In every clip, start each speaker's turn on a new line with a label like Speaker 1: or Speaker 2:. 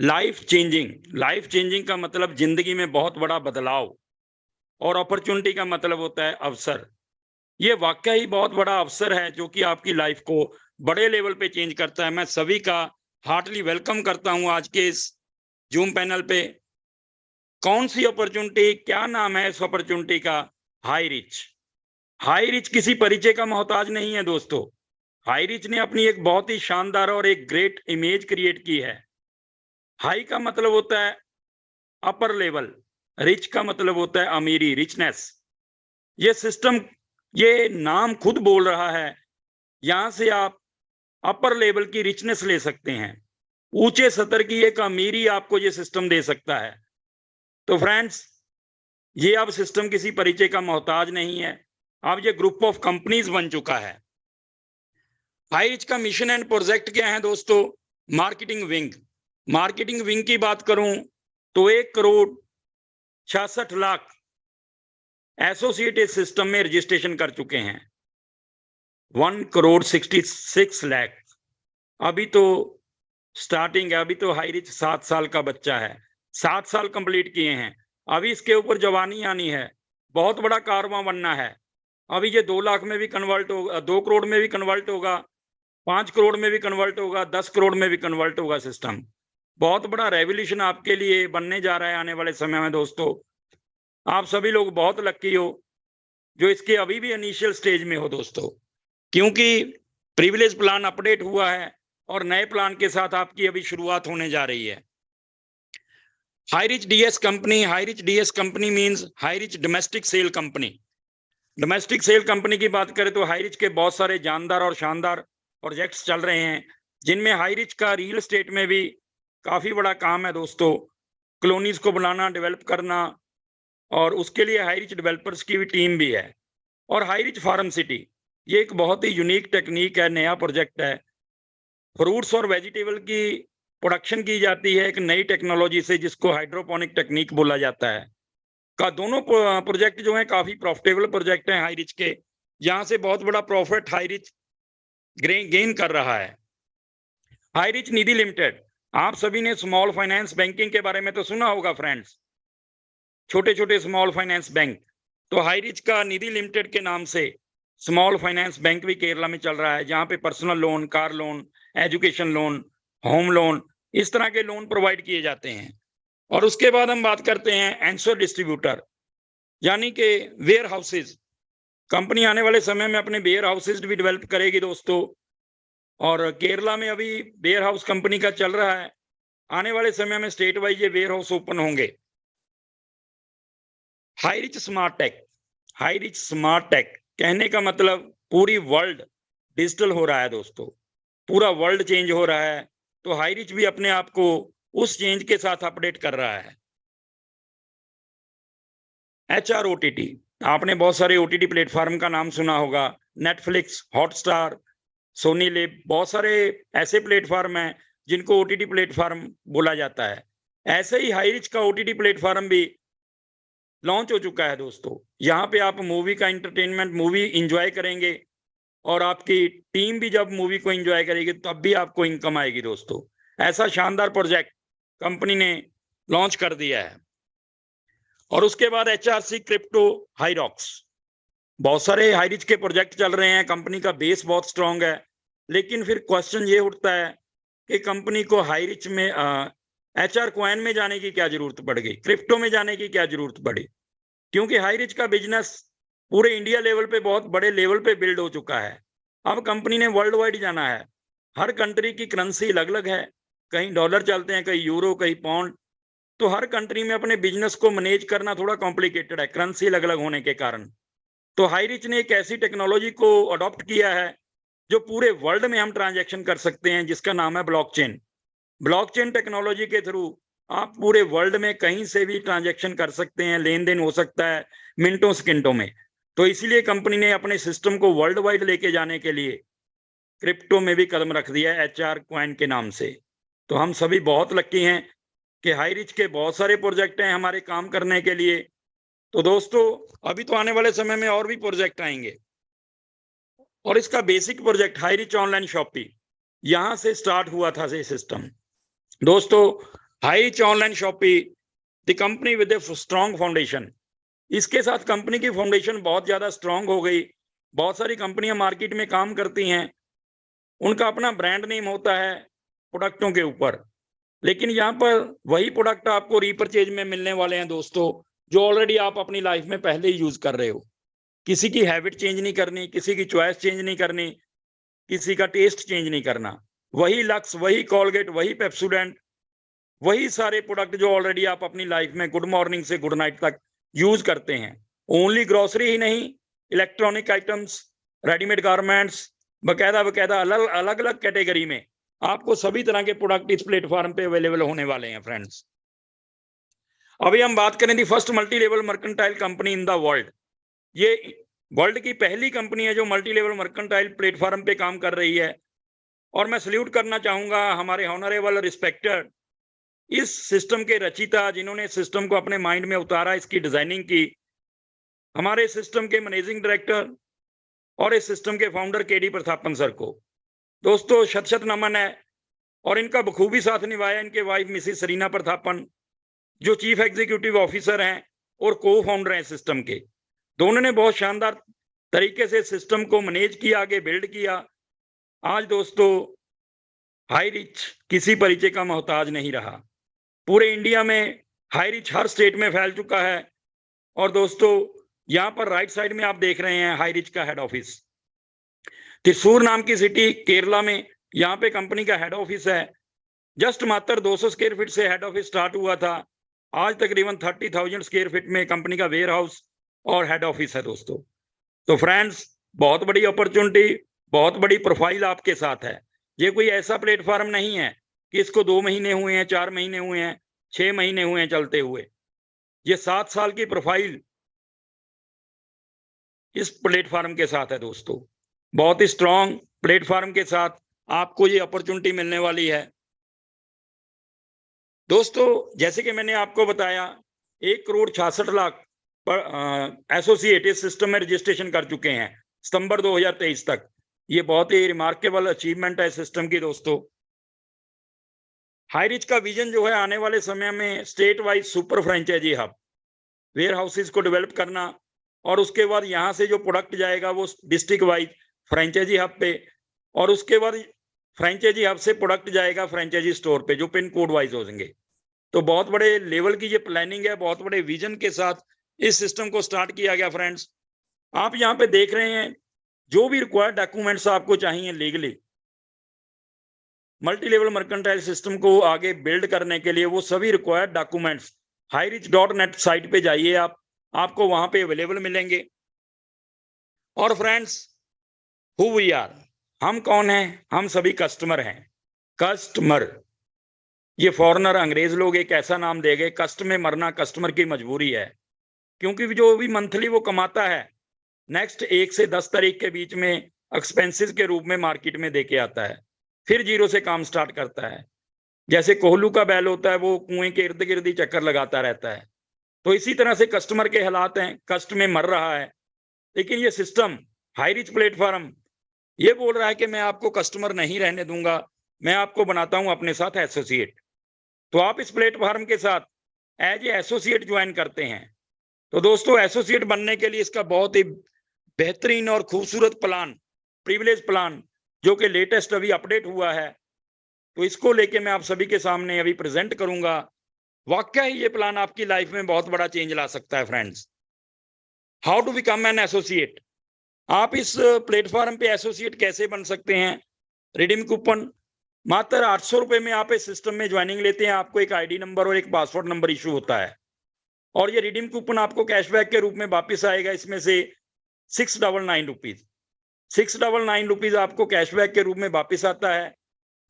Speaker 1: Life changing का मतलब जिंदगी में बहुत बड़ा बदलाव, और अपॉर्चुनिटी का मतलब होता है अवसर। ये वाकई ही बहुत बड़ा अवसर है जो कि आपकी लाइफ को बड़े लेवल पे चेंज करता है। मैं सभी का हार्टली वेलकम करता हूं आज के इस जूम पैनल पे। कौन सी अपॉर्चुनिटी, क्या नाम है इस अपॉर्चुनिटी का? High rich. हाई रिच किसी परिचय का मोहताज नहीं है दोस्तों। हाई रिच ने अपनी एक बहुत ही शानदार और एक ग्रेट इमेज क्रिएट की है। हाई का मतलब होता है अपर लेवल, रिच का मतलब होता है अमीरी, रिचनेस। ये सिस्टम, ये नाम खुद बोल रहा है, यहां से आप अपर लेवल की रिचनेस ले सकते हैं। ऊंचे स्तर की एक अमीरी आपको ये सिस्टम दे सकता है। तो फ्रेंड्स, ये अब सिस्टम किसी परिचय का मोहताज नहीं है, अब ये ग्रुप ऑफ कंपनीज बन चुका है। हाई रिच का मिशन एंड प्रोजेक्ट क्या है दोस्तों? Marketing wing. मार्केटिंग विंग की बात करूं तो 1,66,00,000 एसोसिएट इस सिस्टम में रजिस्ट्रेशन कर चुके हैं। 1,66,00,000। अभी तो स्टार्टिंग है, अभी तो हाई रिच 7 साल का बच्चा है, 7 साल कंप्लीट किए हैं। अभी इसके ऊपर जवानी आनी है, बहुत बड़ा कारवां बनना है। अभी ये 2 लाख में भी कन्वर्ट होगा, 2 करोड़ में भी कन्वर्ट होगा, 5 करोड़ में भी कन्वर्ट होगा, 10 करोड़ में भी कन्वर्ट होगा सिस्टम। बहुत बड़ा रेवोल्यूशन आपके लिए बनने जा रहा है आने वाले समय में दोस्तों। आप सभी लोग बहुत लकी हो जो इसके अभी भी इनिशियल स्टेज में हो दोस्तों, क्योंकि प्रिविलेज प्लान अपडेट हुआ है और नए प्लान के साथ आपकी अभी शुरुआत होने जा रही है। Hi Rich DS company, Hi Rich DS company means Hi Rich domestic sale company. Domestic sale company की बात करें तो हाई रिच के बहुत सारे जानदार और शानदार प्रोजेक्ट्स चल रहे हैं, जिनमें हाई रिच का रियल एस्टेट में भी काफी बड़ा काम है दोस्तों। कॉलोनीज को बनाना, डेवलप करना, और उसके लिए हाई रिच डेवलपर्स की भी टीम भी है। और हाई रिच फार्म सिटी, ये एक बहुत ही यूनिक टेक्निक है, नया प्रोजेक्ट है। फ्रूट्स और वेजिटेबल की प्रोडक्शन की जाती है एक नई टेक्नोलॉजी से, जिसको हाइड्रोपोनिक टेक्निक बोला जाता है। का दोनों प्रोजेक्ट जो है काफी प्रॉफिटेबल प्रोजेक्ट हैं हाई रिच के, जहां से बहुत बड़ा प्रॉफिट हाई रिच गेन कर रहा है। हाई रिच निधि लिमिटेड, आप सभी ने स्मॉल फाइनेंस बैंकिंग के बारे में तो सुना होगा फ्रेंड्स, छोटे छोटे स्मॉल फाइनेंस बैंक। तो हाई रिच का निधि लिमिटेड के नाम से स्मॉल फाइनेंस बैंक भी केरला में चल रहा है, जहां पे personal loan, car loan, education loan, home loan, इस तरह के लोन प्रोवाइड किए जाते हैं। और उसके बाद हम बात करते हैं एंसर डिस्ट्रीब्यूटर, यानी कि वेयर हाउसेज। कंपनी आने वाले समय में अपने वेयर हाउसेज भी डेवलप करेगी दोस्तों, और केरला में अभी वेयर हाउस कंपनी का चल रहा है। आने वाले समय में स्टेट वाइज ये वेयर हाउस ओपन होंगे। Hi Rich smart tech, Hi Rich smart tech कहने का मतलब पूरी वर्ल्ड डिजिटल हो रहा है दोस्तों, पूरा वर्ल्ड चेंज हो रहा है। तो हाई रिच भी अपने आप को उस चेंज के साथ अपडेट कर रहा है। HR OTT, आपने बहुत सारे OTT प्लेटफॉर्म का नाम सुना होगा, नेटफ्लिक्स, हॉटस्टार, सोनी लिव, बहुत सारे ऐसे प्लेटफॉर्म हैं जिनको OTT प्लेटफॉर्म बोला जाता है। ऐसे ही हाई रिच का OTT प्लेटफॉर्म भी लॉन्च हो चुका है दोस्तों। यहाँ पे आप मूवी का एंटरटेनमेंट, मूवी इंजॉय करेंगे, और आपकी टीम भी जब मूवी को एंजॉय करेगी तब भी आपको इनकम आएगी दोस्तों। ऐसा शानदार प्रोजेक्ट कंपनी ने लॉन्च कर दिया है। और उसके बाद HRC क्रिप्टो हाईरॉक्स, बहुत सारे हाई रिच के प्रोजेक्ट चल रहे हैं, कंपनी का बेस बहुत स्ट्रांग है। लेकिन फिर क्वेश्चन ये उठता है कि कंपनी को हाई रिच में HR कॉइन में जाने की क्या जरूरत पड़ गई, क्रिप्टो में जाने की क्या जरूरत पड़ी? क्योंकि हाई रिच का बिजनेस पूरे इंडिया लेवल पे बहुत बड़े लेवल पे बिल्ड हो चुका है। अब कंपनी ने वर्ल्ड वाइड जाना है। हर कंट्री की करेंसी अलग अलग है, कहीं डॉलर चलते हैं, कहीं यूरो, कहीं पाउंड। तो हर कंट्री में अपने बिजनेस को मैनेज करना थोड़ा कॉम्प्लिकेटेड है, करेंसी अलग अलग होने के कारण। तो हाई रिच ने एक ऐसी टेक्नोलॉजी को अडॉप्ट किया है जो पूरे वर्ल्ड में हम ट्रांजैक्शन कर सकते हैं, जिसका नाम है ब्लॉकचेन। ब्लॉकचेन टेक्नोलॉजी के थ्रू आप पूरे वर्ल्ड में कहीं से भी ट्रांजैक्शन कर सकते हैं, लेन देन हो सकता है मिनटों सेकंडों में। तो इसलिए कंपनी ने अपने सिस्टम को वर्ल्ड वाइड लेके जाने के लिए क्रिप्टो में भी कदम रख दिया है, HR कॉइन के नाम से। तो हम सभी बहुत लकी हैं कि हाई रिच के बहुत सारे प्रोजेक्ट हैं हमारे काम करने के लिए। तो दोस्तों, अभी तो आने वाले समय में और भी प्रोजेक्ट आएंगे, और इसका basic project Hi Rich online shopping, यहां से स्टार्ट हुआ था ये सिस्टम दोस्तों। Hirich online Shoppee, the company with a strong foundation. इसके साथ कंपनी की फाउंडेशन बहुत ज्यादा स्ट्रांग हो गई। बहुत सारी कंपनियां मार्केट में काम करती हैं, उनका अपना ब्रांड नेम होता है प्रोडक्टों के ऊपर, लेकिन यहाँ पर वही प्रोडक्ट आपको रीपरचेज में मिलने वाले हैं दोस्तों, जो ऑलरेडी आप अपनी लाइफ में पहले ही यूज कर रहे हो। किसी की हैबिट चेंज नहीं करनी, किसी की चॉइस चेंज नहीं करनी, किसी का टेस्ट चेंज नहीं करना। वही लक्स, वही कॉलगेट, वही पेप्सोडेंट, वही सारे प्रोडक्ट जो ऑलरेडी आप अपनी लाइफ में गुड मॉर्निंग से गुड नाइट तक यूज करते हैं। ओनली ग्रोसरी ही नहीं, इलेक्ट्रॉनिक आइटम्स, रेडीमेड गारमेंट्स, बकायदा अलग अलग कैटेगरी में आपको सभी तरह के प्रोडक्ट इस प्लेटफॉर्म पे अवेलेबल होने वाले हैं फ्रेंड्स। अभी हम बात करें the first multi level mercantile company in the world. ये वर्ल्ड की पहली कंपनी है जो मल्टी लेवल मर्केंटाइल प्लेटफॉर्म पे काम कर रही है, और मैं सल्यूट करना चाहूंगा हमारे ऑनरेबल रिस्पेक्टेड इस सिस्टम के रचिता, जिन्होंने सिस्टम को अपने माइंड में उतारा, इसकी डिजाइनिंग की, हमारे सिस्टम के मैनेजिंग डायरेक्टर और इस सिस्टम के फाउंडर केडी प्रतापन सर को। दोस्तों शत शत नमन है। और इनका बखूबी साथ निभाया इनके वाइफ मिसिस सरीना प्रतापन, जो चीफ एग्जीक्यूटिव ऑफिसर हैं और को फाउंडर हैं सिस्टम के। दोनों ने बहुत शानदार तरीके से सिस्टम को मैनेज किया, आगे बिल्ड किया। आज दोस्तों हाईरिच किसी परिचय का मोहताज नहीं रहा। पूरे इंडिया में हाईरिच हर स्टेट में फैल चुका है। और दोस्तों यहाँ पर राइट साइड में आप देख रहे हैं हाईरिच का हेड ऑफिस, त्रिशूर नाम की सिटी केरला में, यहाँ पे कंपनी का हेड ऑफिस है। जस्ट मात्र 200 स्क्वायर फीट से हेड ऑफिस स्टार्ट हुआ था, आज तकरीबन 30,000 स्क्वायर फीट में कंपनी का वेयर हाउस और हेड ऑफिस है दोस्तों। तो फ्रेंड्स बहुत बड़ी अपॉर्चुनिटी, बहुत बड़ी प्रोफाइल आपके साथ है। ये कोई ऐसा प्लेटफॉर्म नहीं है कि इसको 2 महीने हुए हैं, 4 महीने हुए हैं, 6 महीने हुए हैं चलते हुए। ये 7 साल की प्रोफाइल इस प्लेटफॉर्म के साथ है दोस्तों। बहुत ही स्ट्रॉन्ग प्लेटफॉर्म के साथ आपको ये अपॉर्चुनिटी मिलने वाली है दोस्तों। जैसे कि मैंने आपको बताया 1,66,00,000 पर एसोसिएट इस सिस्टम में रजिस्ट्रेशन कर चुके हैं सितंबर 2023 तक। ये बहुत ही रिमार्केबल अचीवमेंट है सिस्टम की दोस्तों। हाईरिच का विजन जो है आने वाले समय में state wise super franchisee hub, warehouses को डेवलप करना, और उसके बाद यहाँ से जो प्रोडक्ट जाएगा वो डिस्ट्रिक्ट वाइज फ्रेंचाइजी हब पे, और उसके बाद फ्रेंचाइजी हब से प्रोडक्ट जाएगा फ्रेंचाइजी स्टोर पे जो पिन कोड वाइज होंगे। तो बहुत बड़े लेवल की ये प्लानिंग है, बहुत बड़े विजन के साथ इस सिस्टम को स्टार्ट किया गया फ्रेंड्स। आप यहाँ पे देख रहे हैं जो भी रिक्वायर्ड डॉक्यूमेंट्स आपको चाहिए legally multi level mercantile system को आगे बिल्ड करने के लिए, वो सभी रिक्वायर्ड डॉक्यूमेंट्स hirich.net साइट पे जाइए, आपको वहां पे अवेलेबल मिलेंगे। और फ्रेंड्स हु वी आर, हम कौन हैं? हम सभी कस्टमर हैं। कस्टमर, ये फॉरेनर अंग्रेज लोग एक ऐसा नाम दे गए, कष्ट में मरना कस्टमर की मजबूरी है, क्योंकि जो भी मंथली वो कमाता है नेक्स्ट 1 से 10 तारीख के बीच में एक्सपेंसेस के रूप में मार्केट में देके आता है, फिर जीरो से काम स्टार्ट करता है। जैसे कोहलू का बैल होता है, वो कुएं के इर्द गिर्द ही चक्कर लगाता रहता है। तो इसी तरह से कस्टमर के हालात हैं, कष्ट में मर रहा है। लेकिन ये सिस्टम हाईरिच प्लेटफॉर्म ये बोल रहा है कि मैं आपको कस्टमर नहीं रहने दूंगा, मैं आपको बनाता हूं अपने साथ एसोसिएट। तो आप इस प्लेटफॉर्म के साथ एज ए एसोसिएट ज्वाइन करते हैं। तो दोस्तों एसोसिएट बनने के लिए इसका बहुत ही बेहतरीन और खूबसूरत प्लान, प्रिविलेज प्लान, जो कि लेटेस्ट अभी अपडेट हुआ है, तो इसको लेके मैं आप सभी के सामने अभी प्रेजेंट करूंगा। वाकई ही ये प्लान आपकी लाइफ में बहुत बड़ा चेंज ला सकता है friends. How to become an associate, आप इस प्लेटफॉर्म पे एसोसिएट कैसे बन सकते हैं? रिडीम कूपन मात्र 800 रुपए में आप इस सिस्टम में ज्वाइनिंग लेते हैं, आपको एक आईडी नंबर और एक पासवर्ड नंबर इशू होता है, और ये रिडीम कूपन आपको कैशबैक के रूप में वापस आएगा। इसमें से 699 रुपीज, 699 रुपीज आपको कैशबैक के रूप में वापस आता है।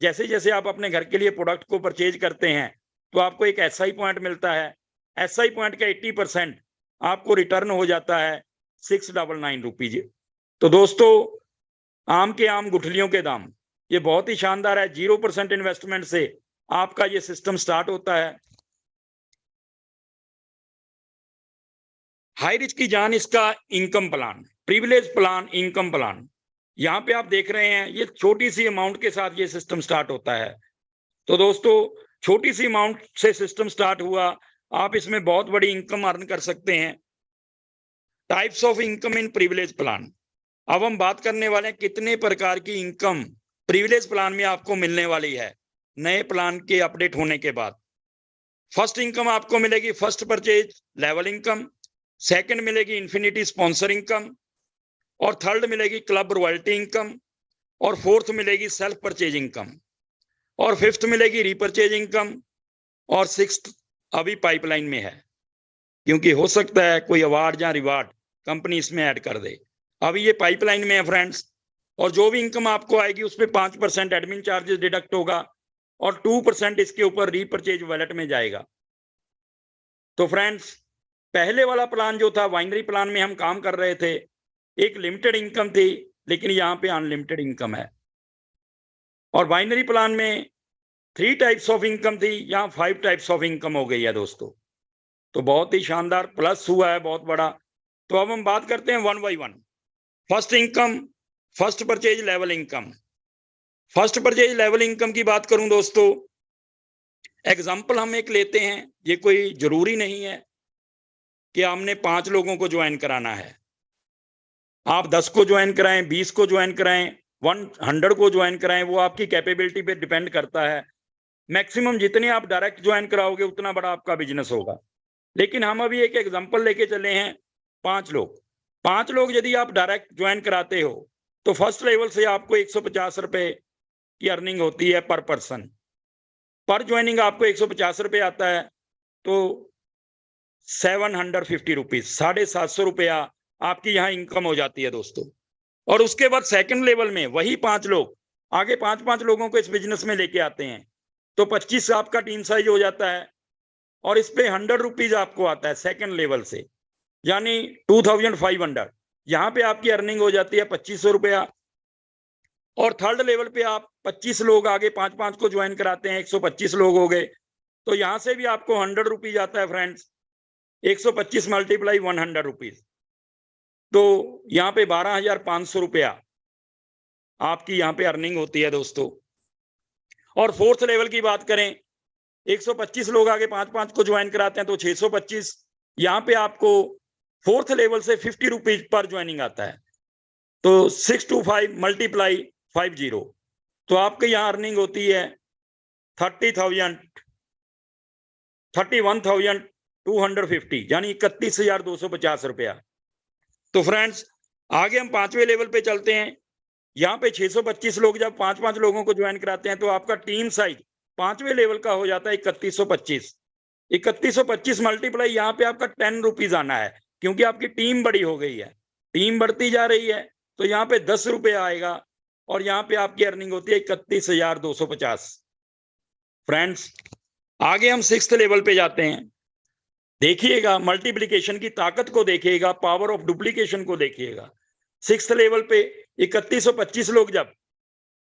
Speaker 1: जैसे जैसे आप अपने घर के लिए प्रोडक्ट को परचेज करते हैं तो आपको एक एसआई पॉइंट मिलता है। एसआई पॉइंट का 80% आपको रिटर्न हो जाता है 699 रुपीज। तो दोस्तों आम के आम गुठलियों के दाम, ये बहुत ही शानदार है। 0% इन्वेस्टमेंट से आपका ये सिस्टम स्टार्ट होता है। हाईरिच की जान इसका income plan, privilege plan, income plan, यहाँ पे आप देख रहे हैं ये छोटी सी अमाउंट के साथ ये सिस्टम स्टार्ट होता है। तो दोस्तों छोटी सी अमाउंट से सिस्टम स्टार्ट हुआ, आप इसमें बहुत बड़ी इनकम अर्न कर सकते हैं। Types of income in privilege plan. अब हम बात करने वाले हैं कितने प्रकार की इनकम प्रिविलेज प्लान में आपको मिलने वाली है नए प्लान के अपडेट होने के बाद। फर्स्ट इनकम आपको मिलेगी first purchase level income, second मिलेगी इन्फिनिटी स्पॉन्सर इनकम, और थर्ड मिलेगी क्लब रॉयल्टी इनकम, और फोर्थ मिलेगी सेल्फ परचेज इनकम, और फिफ्थ मिलेगी रीपरचेज इनकम, और सिक्स्थ अभी पाइपलाइन में है, क्योंकि हो सकता है कोई अवार्ड या रिवार्ड कंपनी इसमें ऐड कर दे। अभी ये पाइपलाइन में है फ्रेंड्स, और जो भी इनकम आपको आएगी उस पर 5% एडमिन चार्जेस डिडक्ट होगा और 2% इसके ऊपर रीपरचेज वॉलेट में जाएगा। तो फ्रेंड्स, पहले वाला प्लान जो था वाइनरी प्लान में हम काम कर रहे थे, एक लिमिटेड इनकम थी, लेकिन यहाँ पे अनलिमिटेड इनकम है। और बाइनरी प्लान में 3 टाइप्स ऑफ इनकम थी, यहाँ 5 टाइप्स ऑफ इनकम हो गई है दोस्तों। तो बहुत ही शानदार प्लस हुआ है, बहुत बड़ा। तो अब हम बात करते हैं one by one. First income, first purchase level income. First purchase level income की बात करूं दोस्तों, एग्जाम्पल हम एक लेते हैं, ये कोई जरूरी नहीं है कि हमने 5 लोगों को ज्वाइन कराना है। आप 10 को ज्वाइन कराएं, 20 को ज्वाइन कराएं, 100 को ज्वाइन कराएं, वो आपकी कैपेबिलिटी पे डिपेंड करता है। मैक्सिमम जितने आप डायरेक्ट ज्वाइन कराओगे उतना बड़ा आपका बिजनेस होगा। लेकिन हम अभी एक एग्जांपल लेके चले हैं, 5 लोग। 5 लोग यदि आप डायरेक्ट ज्वाइन कराते हो तो फर्स्ट लेवल से आपको 150 रुपए की अर्निंग होती है पर पर्सन। पर ज्वाइनिंग आपको 150 रुपए आता है, तो 750 रुपीज, 750 रुपया आपकी यहाँ इनकम हो जाती है दोस्तों। और उसके बाद सेकंड लेवल में वही 5 लोग आगे 5-5 लोगों को इस बिजनेस में लेके आते हैं, तो 25 आपका टीम साइज हो जाता है, और इस पे 100 रुपीज आपको आता है सेकंड लेवल से, यानी 2500। यहाँ पे आपकी अर्निंग हो जाती है 2500 रुपया। और थर्ड लेवल पे आप 25 लोग आगे 5-5 को ज्वाइन कराते हैं, 125 लोग हो गए, तो यहाँ से भी आपको 100 रुपीज आता है फ्रेंड्स। 125 मल्टीप्लाई 100 रुपीज, तो यहाँ पे 12,500 रुपया आपकी यहाँ पे अर्निंग होती है दोस्तों। और फोर्थ लेवल की बात करें, 125 लोग आगे 5-5 को ज्वाइन कराते हैं, तो 625। यहाँ पे आपको फोर्थ लेवल से 50 रुपीज पर ज्वाइनिंग आता है, तो 625 मल्टीप्लाई 50, तो आपके यहाँ अर्निंग होती है 31,250, यानी 31,250 रुपया। तो फ्रेंड्स, आगे हम 5वें लेवल पे चलते हैं। यहाँ पे 625 लोग जब 5-5 लोगों को ज्वाइन कराते हैं, तो आपका टीम साइज 5वें लेवल का हो जाता है 3125। 3125 मल्टीप्लाई यहाँ पे आपका 10 रुपीज आना है, क्योंकि आपकी टीम बड़ी हो गई है, टीम बढ़ती जा रही है, तो यहाँ पे 10 रुपये आएगा, और यहाँ पे आपकी अर्निंग होती है 31,250। फ्रेंड्स, आगे हम 6th लेवल पे जाते हैं। देखिएगा मल्टीप्लिकेशन की ताकत को, देखिएगा पावर ऑफ डुप्लीकेशन को देखिएगा। 6th लेवल पे 3125 लोग जब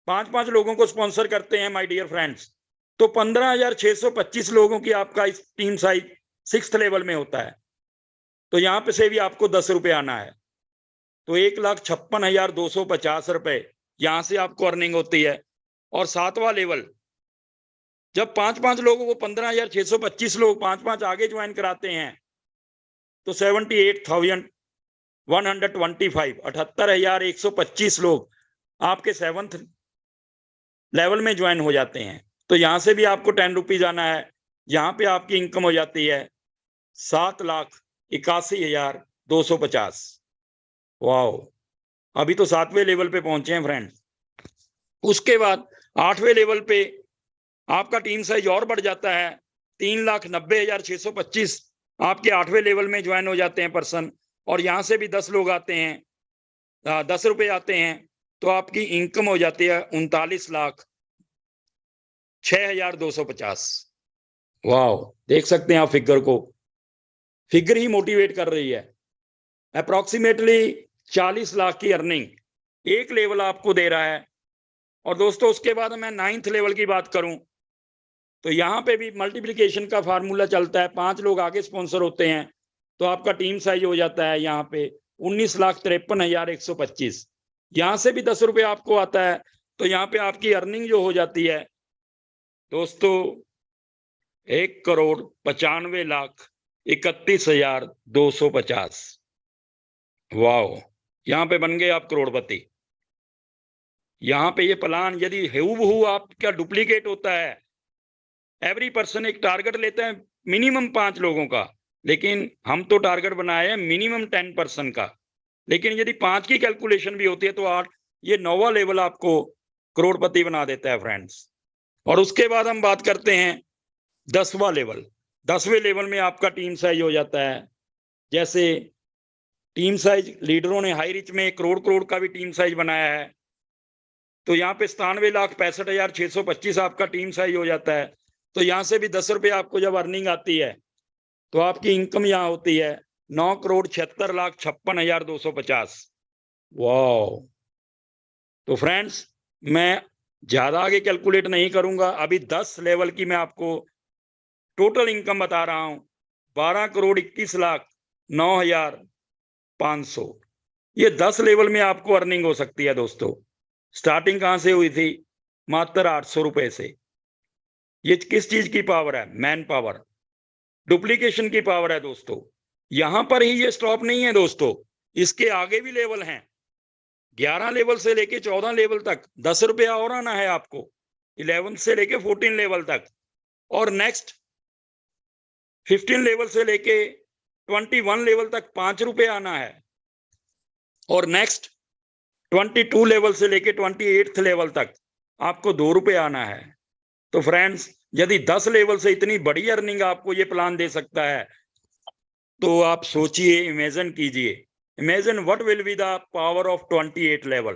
Speaker 1: 5-5 लोगों को स्पॉन्सर करते हैं माय डियर फ्रेंड्स, तो 15,625 लोगों की आपका इस टीम साइज 6th लेवल में होता है, तो यहाँ पे से भी आपको 10 रुपये आना है, तो 1,56,250 रुपए यहाँ से आपको अर्निंग होती है। और 7वां लेवल, जब 5-5 लोगों को 15,625 लोग 5-5 आगे ज्वाइन कराते हैं, तो 78,125, 78,125 लोग आपके 7th लेवल में ज्वाइन हो जाते हैं, तो यहाँ से भी आपको 10 रुपीज आना है। यहाँ पे आपकी इनकम हो जाती है 7,81,250। वाओ, अभी तो 7वें लेवल पे पहुंचे हैं फ्रेंड्स। उसके बाद 8वें लेवल पे आपका टीम साइज और बढ़ जाता है, 3,90,625 आपके 8वें लेवल में ज्वाइन हो जाते हैं पर्सन, और यहाँ से भी 10 लोग आते हैं, 10 रुपए आते हैं, तो आपकी इनकम हो जाती है 39,06,250। वाह, देख सकते हैं आप फिगर को, फिगर ही मोटिवेट कर रही है। अप्रोक्सीमेटली 40 लाख की अर्निंग एक लेवल आपको दे रहा है। और दोस्तों, उसके बाद मैं 9th लेवल की बात करूं, तो यहाँ पे भी मल्टीप्लिकेशन का फार्मूला चलता है। 5 लोग आगे स्पॉन्सर होते हैं, तो आपका टीम साइज हो जाता है यहाँ पे 19,53,125। यहाँ से भी 10 रुपये आपको आता है, तो यहाँ पे आपकी अर्निंग जो हो जाती है दोस्तों 1,95,31,250। वाओ, यहाँ पे बन गए आप करोड़पति। यहाँ पे ये प्लान यदि हूबहू आपका डुप्लीकेट होता है, एवरी पर्सन एक टारगेट लेता है मिनिमम 5 लोगों का, लेकिन हम तो टारगेट बनाए हैं मिनिमम 10% का। लेकिन यदि 5 की कैलकुलेशन भी होती है तो ये 9वां लेवल आपको करोड़पति बना देता है फ्रेंड्स। और उसके बाद हम बात करते हैं 10वां लेवल। 10वें लेवल में आपका टीम साइज हो जाता है, जैसे टीम साइज लीडरों ने हाई रिच में करोड़ का भी टीम साइज बनाया है, तो यहाँ पे 97,65,625 आपका टीम साइज हो जाता है। तो यहाँ से भी 10 रुपये आपको जब अर्निंग आती है तो आपकी इनकम यहाँ होती है 9,76,56,250। वाह। तो फ्रेंड्स, मैं ज्यादा आगे कैलकुलेट नहीं करूंगा, अभी 10 लेवल की मैं आपको टोटल इनकम बता रहा हूं, 12,21,09,500। ये 10 लेवल में आपको अर्निंग हो सकती है दोस्तों। स्टार्टिंग कहां से हुई थी? मात्र 800 रुपए से। ये किस चीज की पावर है? मैन पावर, डुप्लीकेशन की पावर है दोस्तों। यहां पर ही ये स्टॉप नहीं है दोस्तों, इसके आगे भी लेवल हैं। 11 लेवल से लेके 14 लेवल तक 10 रुपया और आना है आपको, 11 से लेके 14 लेवल तक। और नेक्स्ट 15 लेवल से लेके 21 लेवल तक 5 रुपये आना है। और नेक्स्ट 22 लेवल से लेके 28 लेवल तक आपको 2 रुपये आना है। तो फ्रेंड्स, यदि 10 लेवल से इतनी बड़ी अर्निंग आपको ये प्लान दे सकता है, तो आप सोचिए, इमेजिन कीजिए, imagine what will be the power of 28 level.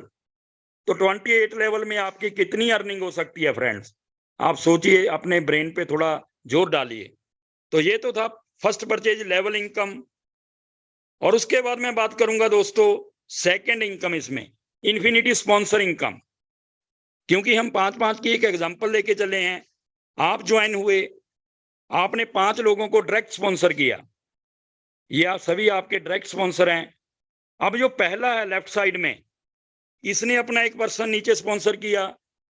Speaker 1: तो 28 लेवल में आपकी कितनी अर्निंग हो सकती है फ्रेंड्स? आप सोचिए, अपने ब्रेन पे थोड़ा जोर डालिए। तो ये तो था फर्स्ट परचेज लेवल इनकम। और उसके बाद मैं बात करूंगा दोस्तों सेकंड इनकम, इसमें इन्फिनिटी स्पॉन्सर इनकम। क्योंकि हम 5-5 की एक एग्जांपल लेके चले हैं। आप ज्वाइन हुए, आपने 5 लोगों को डायरेक्ट स्पॉन्सर किया, ये आप सभी आपके डायरेक्ट स्पॉन्सर हैं। अब जो पहला है लेफ्ट साइड में, इसने अपना एक पर्सन नीचे स्पॉन्सर किया,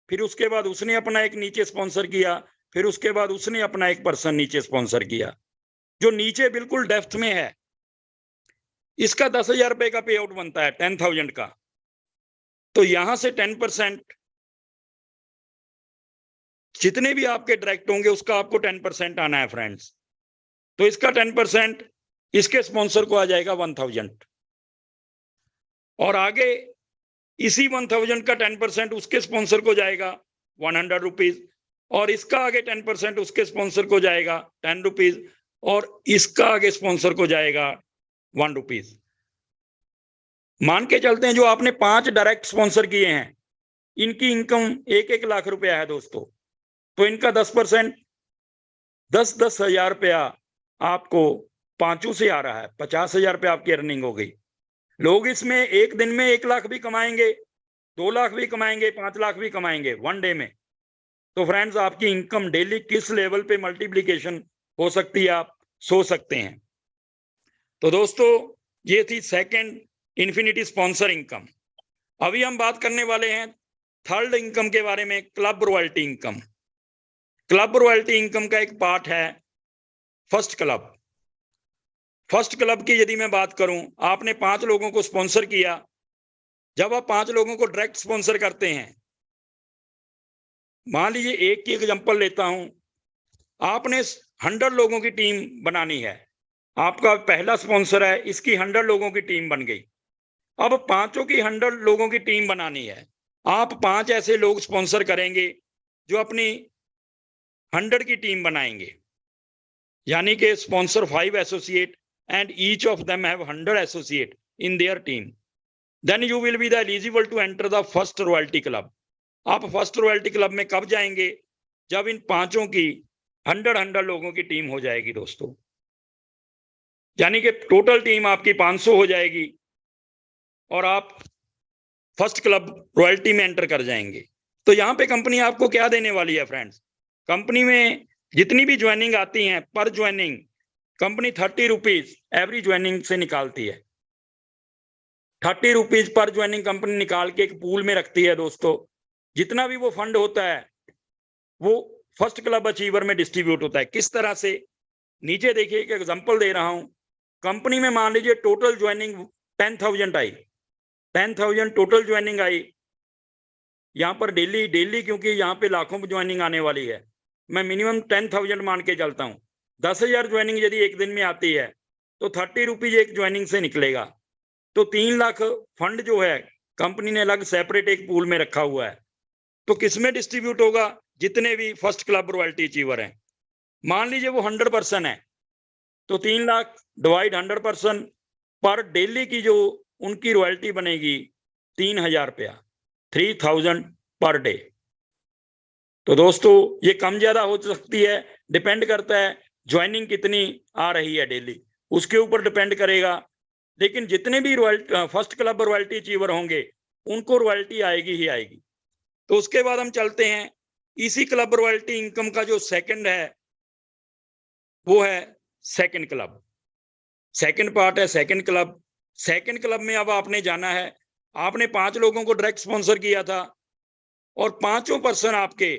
Speaker 1: फिर उसके बाद उसने अपना एक नीचे स्पॉन्सर किया, फिर उसके बाद उसने अपना एक पर्सन नीचे स्पॉन्सर किया। जो नीचे बिल्कुल डेप्थ में है, इसका 10,000 रुपए का पे आउट बनता है, 10,000 का। तो यहां से 10% जितने भी आपके डायरेक्ट होंगे उसका आपको 10% आना है फ्रेंड्स। तो इसका 10% इसके स्पॉन्सर को आ जाएगा 1,000। और आगे इसी 1,000 का 10% उसके स्पॉन्सर को जाएगा 100 रुपीज। और इसका आगे 10% उसके स्पॉन्सर को जाएगा 10 रुपीज। और इसका आगे स्पॉन्सर को जाएगा 1 रुपीज। मान के चलते हैं जो आपने 5 डायरेक्ट स्पॉन्सर किए हैं, इनकी इनकम 1-1 लाख रुपया है दोस्तों। तो इनका 10% 10-10 हजार रुपया आपको 5 से आ रहा है, 50,000 रुपया आपकी अर्निंग हो गई। लोग इसमें एक दिन में 1 लाख भी कमाएंगे, 2 लाख भी कमाएंगे, 5 लाख भी कमाएंगे 1 डे में। तो फ्रेंड्स, आपकी इनकम डेली किस लेवल पे मल्टीप्लिकेशन हो सकती है, आप सोच सकते हैं। तो दोस्तों, ये थी सेकंड इन्फिनिटी स्पॉन्सर इनकम। अभी हम बात करने वाले हैं थर्ड इनकम के बारे में, club royalty income. Club royalty income का एक पार्ट है फर्स्ट क्लब। फर्स्ट क्लब की यदि मैं बात करूं, आपने 5 लोगों को स्पॉन्सर किया। जब आप 5 लोगों को डायरेक्ट स्पॉन्सर करते हैं, मान लीजिए एक की एग्जांपल लेता हूं, आपने 100 लोगों की टीम बनानी है। आपका पहला स्पॉन्सर है, इसकी 100 लोगों की टीम बन गई। अब 5 की 100 लोगों की टीम बनानी है। आप 5 ऐसे लोग स्पॉन्सर करेंगे जो अपनी 100 की टीम बनाएंगे, यानी कि sponsor 5 associate and each of them have 100 associate in their team. Then you will be the eligible to enter the first royalty club. आप फर्स्ट रॉयल्टी क्लब में कब जाएंगे? जब इन 5 की 100 लोगों की टीम हो जाएगी दोस्तों, यानी कि टोटल टीम आपकी 500 हो जाएगी और आप फर्स्ट क्लब रॉयल्टी में एंटर कर जाएंगे। तो यहाँ पे कंपनी आपको क्या देने वाली है फ्रेंड्स? कंपनी में जितनी भी ज्वाइनिंग आती हैं, पर joining company 30 rupees every joining से निकालती है। 30 रुपीज पर ज्वाइनिंग कंपनी निकाल के एक पूल में रखती है दोस्तों। जितना भी वो फंड होता है वो फर्स्ट क्लब अचीवर में डिस्ट्रीब्यूट होता है। किस तरह से, नीचे देखिए एक एग्जांपल दे रहा हूं। कंपनी में मान लीजिए total joining 10,000 I, 10,000 total joining I. यहाँ पर डेली क्योंकि यहाँ पे लाखों ज्वाइनिंग आने वाली है, मैं मिनिमम 10,000 मान के चलता हूँ। 10,000 ज्वाइनिंग यदि एक दिन में आती है तो 30 रुपीज एक ज्वाइनिंग से निकलेगा। तो 3 लाख फंड जो है कंपनी ने अलग सेपरेट एक पूल में रखा हुआ है। तो किसमें डिस्ट्रीब्यूट होगा? जितने भी फर्स्ट क्लब रॉयल्टी अचीवर हैं, मान लीजिए वो 100% है, तो 3 लाख डिवाइड 100% पर डेली की जो उनकी रॉयल्टी बनेगी 3,000 रुपया, 3,000 पर डे। तो दोस्तों ये कम ज्यादा हो सकती है, डिपेंड करता है ज्वाइनिंग कितनी आ रही है डेली, उसके ऊपर डिपेंड करेगा। लेकिन जितने भी फर्स्ट क्लब रॉयल्टी अचीवर होंगे उनको रॉयल्टी आएगी ही आएगी। तो उसके बाद हम चलते हैं, इसी क्लब रॉयल्टी इनकम का जो सेकंड है वो है सेकंड क्लब। सेकंड पार्ट है सेकंड क्लब। सेकंड क्लब में अब आपने जाना है, आपने 5 लोगों को डायरेक्ट स्पॉन्सर किया था और 5 पर्सन आपके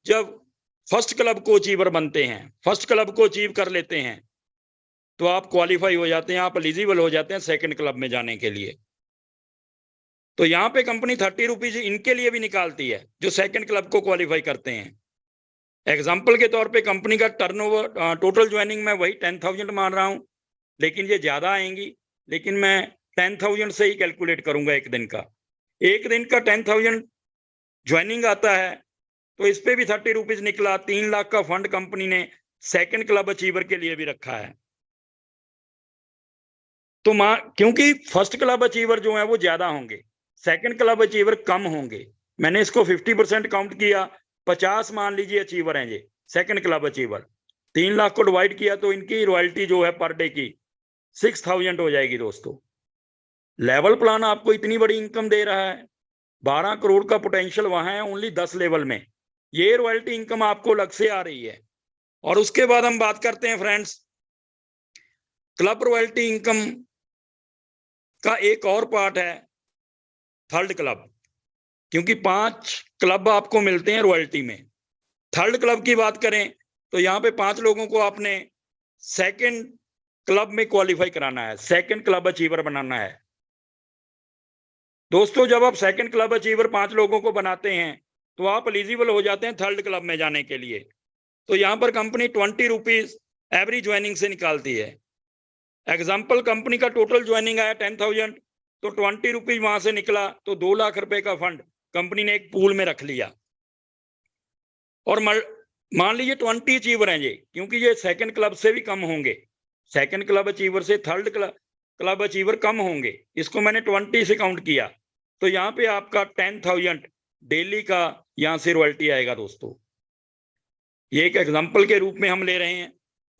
Speaker 1: जब फर्स्ट क्लब को अचीवर बनते हैं, फर्स्ट क्लब को अचीव कर लेते हैं, तो आप क्वालिफाई हो जाते हैं, आप एलिजिबल हो जाते हैं सेकंड क्लब में जाने के लिए। तो यहाँ पे कंपनी 30 रुपीज इनके लिए भी निकालती है जो सेकंड क्लब को क्वालिफाई करते हैं। एग्जाम्पल के तौर पे कंपनी का टर्नओवर टोटल ज्वाइनिंग मैं वही 10,000 मान रहा हूं, लेकिन ये ज्यादा आएंगी, लेकिन मैं 10,000 से ही कैलकुलेट करूंगा एक दिन का। एक दिन का 10,000 ज्वाइनिंग आता है तो इस पे भी 30 रुपीज निकला। 3 लाख का फंड कंपनी ने सेकंड क्लब अचीवर के लिए भी रखा है। तो क्योंकि फर्स्ट क्लब अचीवर जो है वो ज्यादा होंगे, सेकंड क्लब अचीवर कम होंगे। मैंने इसको 50% काउंट किया, 50 मान लीजिए अचीवर हैं ये सेकंड क्लब अचीवर। 3 लाख को डिवाइड किया तो इनकी रॉयल्टी जो है पर डे की 6,000 हो जाएगी। दोस्तों लेवल प्लान आपको इतनी बड़ी इनकम दे रहा है, 12 करोड़ का पोटेंशियल वहां है ओनली 10 लेवल में, ये रॉयल्टी इनकम आपको अलग से आ रही है। और उसके बाद हम बात करते हैं फ्रेंड्स, क्लब रॉयल्टी इनकम का एक और पार्ट है थर्ड क्लब, क्योंकि 5 क्लब आपको मिलते हैं रॉयल्टी में। थर्ड क्लब की बात करें तो यहाँ पे 5 लोगों को आपने सेकंड क्लब में क्वालिफाई कराना है, सेकंड क्लब अचीवर बनाना है। दोस्तों जब आप सेकंड क्लब अचीवर 5 लोगों को बनाते हैं तो आप एलिजिबल हो जाते हैं थर्ड क्लब में जाने के लिए। तो यहाँ पर कंपनी 20 रुपीज एवरी ज्वाइनिंग से निकालती है। एग्जाम्पल कंपनी का टोटल ज्वाइनिंग आया 10,000, तो 20 रुपीज वहां से निकला, तो 2 लाख रुपए का फंड कंपनी ने एक पूल में रख लिया। और मान लीजिए 20 अचीवर हैं ये, क्योंकि ये सेकंड क्लब से भी कम होंगे, सेकंड क्लब अचीवर से थर्ड क्लब अचीवर कम होंगे, इसको मैंने 20 से काउंट किया। तो यहाँ पे आपका 10,000 डेली का यहाँ से रॉयल्टी आएगा। दोस्तों ये एक एग्जाम्पल के रूप में हम ले रहे हैं,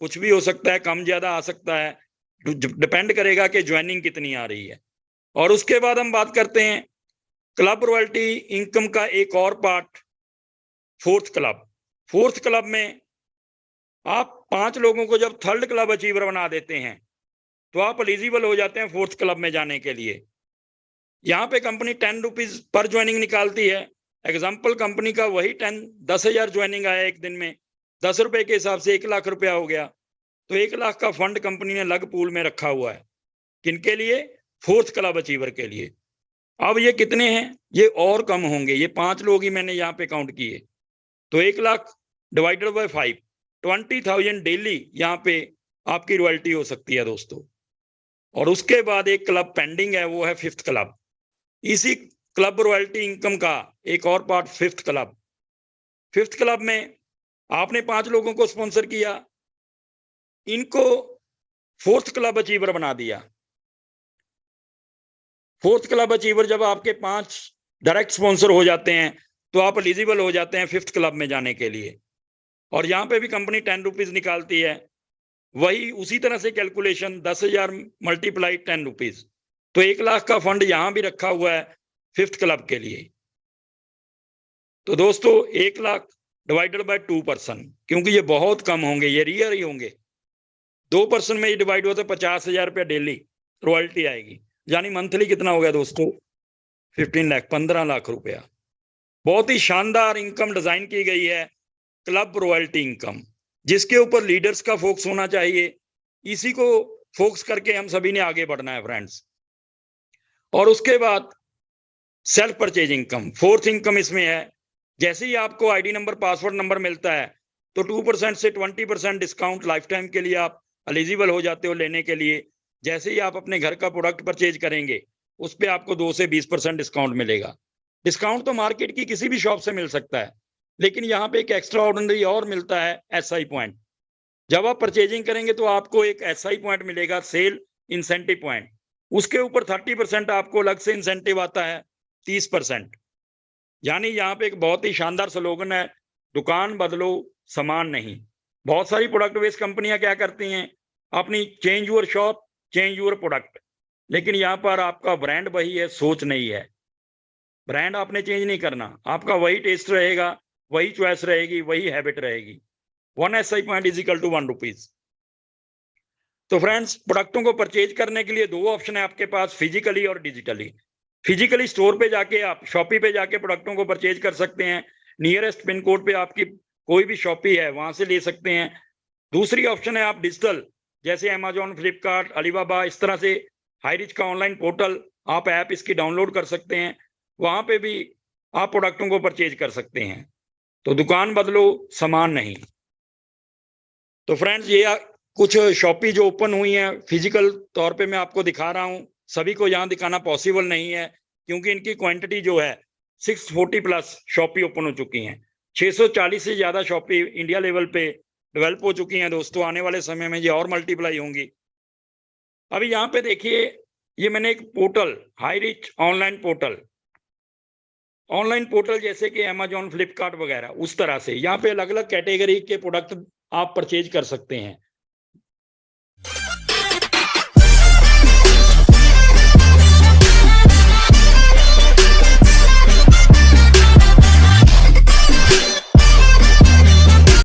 Speaker 1: कुछ भी हो सकता है, कम ज्यादा आ सकता है, डिपेंड करेगा कि ज्वाइनिंग कितनी आ रही है। और उसके बाद हम बात करते हैं क्लब रॉयल्टी इनकम का एक और part fourth club. Fourth club में आप 5 लोगों को जब थर्ड क्लब अचीवर बना देते हैं तो आप एलिजिबल हो जाते हैं फोर्थ क्लब में जाने के लिए। यहाँ पे कंपनी 10 रुपीज पर ज्वाइनिंग निकालती है। एग्जाम्पल कंपनी का वही 10,000 ज्वाइनिंग आया एक दिन में, 10 रुपए के हिसाब से 1 लाख रुपया हो गया। तो 1 लाख का फंड कंपनी ने अलग पूल में रखा हुआ है, किनके लिए? फोर्थ क्लब अचीवर के लिए। अब ये कितने हैं? ये और कम होंगे, ये 5 लोग ही मैंने यहाँ पे काउंट किए। तो 1 लाख डिवाइडेड बाय 5, 20,000 डेली यहाँ पे आपकी रॉयल्टी हो सकती है दोस्तों। और उसके बाद एक क्लब पेंडिंग है, वो है फिफ्थ क्लब। इसी क्लब रॉयल्टी इनकम का एक और part fifth club. Fifth club में आपने 5 लोगों को स्पॉन्सर किया, इनको फोर्थ क्लब अचीवर बना दिया। फोर्थ क्लब अचीवर जब आपके 5 डायरेक्ट स्पॉन्सर हो जाते हैं तो आप एलिजिबल हो जाते हैं फिफ्थ क्लब में जाने के लिए। और यहाँ पे भी कंपनी 10 रुपीज निकालती है, वही उसी तरह से कैलकुलेशन, 10,000 मल्टीप्लाई 10 रुपीज, तो 1 लाख का फंड यहाँ भी रखा हुआ है फिफ्थ क्लब के लिए। तो दोस्तों 1 लाख डिवाइडेड बाय 2%, क्योंकि ये बहुत कम होंगे, ये रियर ही होंगे, 2% में ये डिवाइड हुआ तो 50,000 रुपया डेली रॉयल्टी आएगी। यानी मंथली कितना हो गया दोस्तों? 15 लाख, 15 लाख रुपया। बहुत ही शानदार इनकम डिजाइन की गई है क्लब रॉयल्टी इनकम, जिसके ऊपर लीडर्स का फोकस होना चाहिए। इसी को फोकस करके हम सभी ने आगे बढ़ना है फ्रेंड्स। और उसके बाद self purchase income, fourth income इसमें है। जैसे ही आपको आईडी नंबर, पासवर्ड नंबर मिलता है तो 2% से 20% डिस्काउंट लाइफ टाइम के लिए आप एलिजिबल हो जाते हो लेने के लिए। जैसे ही आप अपने घर का प्रोडक्ट परचेज करेंगे उस पर आपको 2 से 20% डिस्काउंट मिलेगा। डिस्काउंट तो मार्केट की किसी भी शॉप से मिल सकता है, लेकिन यहाँ पे एक एक्स्ट्रा ऑर्डिनरी और मिलता है, SI पॉइंट। जब आप परचेजिंग करेंगे तो आपको एक SI पॉइंट मिलेगा, सेल इंसेंटिव पॉइंट। उसके ऊपर 30% आपको अलग से इंसेंटिव आता है, 30%। यानी यहाँ पे एक बहुत ही शानदार स्लोगन है, दुकान बदलो सामान नहीं। बहुत सारी प्रोडक्ट बेस्ड कंपनियां क्या करती हैं, अपनी change your shop change your product, लेकिन यहाँ पर आपका ब्रांड वही है, सोच नहीं है। ब्रांड आपने चेंज नहीं करना, आपका वही टेस्ट रहेगा, वही चॉइस रहेगी, वही हैबिट रहेगी। 1 SI point is equal to 1 rupees. तो फ्रेंड्स, प्रोडक्टों को परचेज करने के लिए 2 ऑप्शन है आपके पास, फिजिकली और डिजिटली। फिजिकली स्टोर पे जाके, आप शॉपी पे जाके प्रोडक्टों को परचेज कर सकते हैं। नियरेस्ट पिन कोड पे आपकी कोई भी शॉपी है वहां से ले सकते हैं। दूसरी ऑप्शन है आप डिजिटल, जैसे अमेजॉन, फ्लिपकार्ट, अलीबाबा, इस तरह से हाईरिच का ऑनलाइन पोर्टल, आप ऐप इसकी डाउनलोड कर सकते हैं। वहां पे भी आप प्रोडक्टों को परचेज कर सकते हैं। तो दुकान बदलो सामान नहीं। तो फ्रेंड्स, ये कुछ शॉपी जो ओपन हुई हैं फिजिकल तौर पे मैं आपको दिखा रहा हूँ। सभी को यहाँ दिखाना पॉसिबल नहीं है, क्योंकि इनकी क्वांटिटी जो है 640 प्लस शॉपी ओपन हो चुकी हैं। 640 से ज्यादा शॉपी इंडिया लेवल पे डेवलप हो चुकी हैं दोस्तों। आने वाले समय में ये और मल्टीप्लाई होंगी। अभी यहाँ पे देखिए, ये मैंने एक पोर्टल, हाईरिच ऑनलाइन पोर्टल जैसे कि अमेजॉन, फ्लिपकार्ट वगैरह, उस तरह से यहाँ पे अलग अलग कैटेगरी के प्रोडक्ट आप परचेज कर सकते हैं।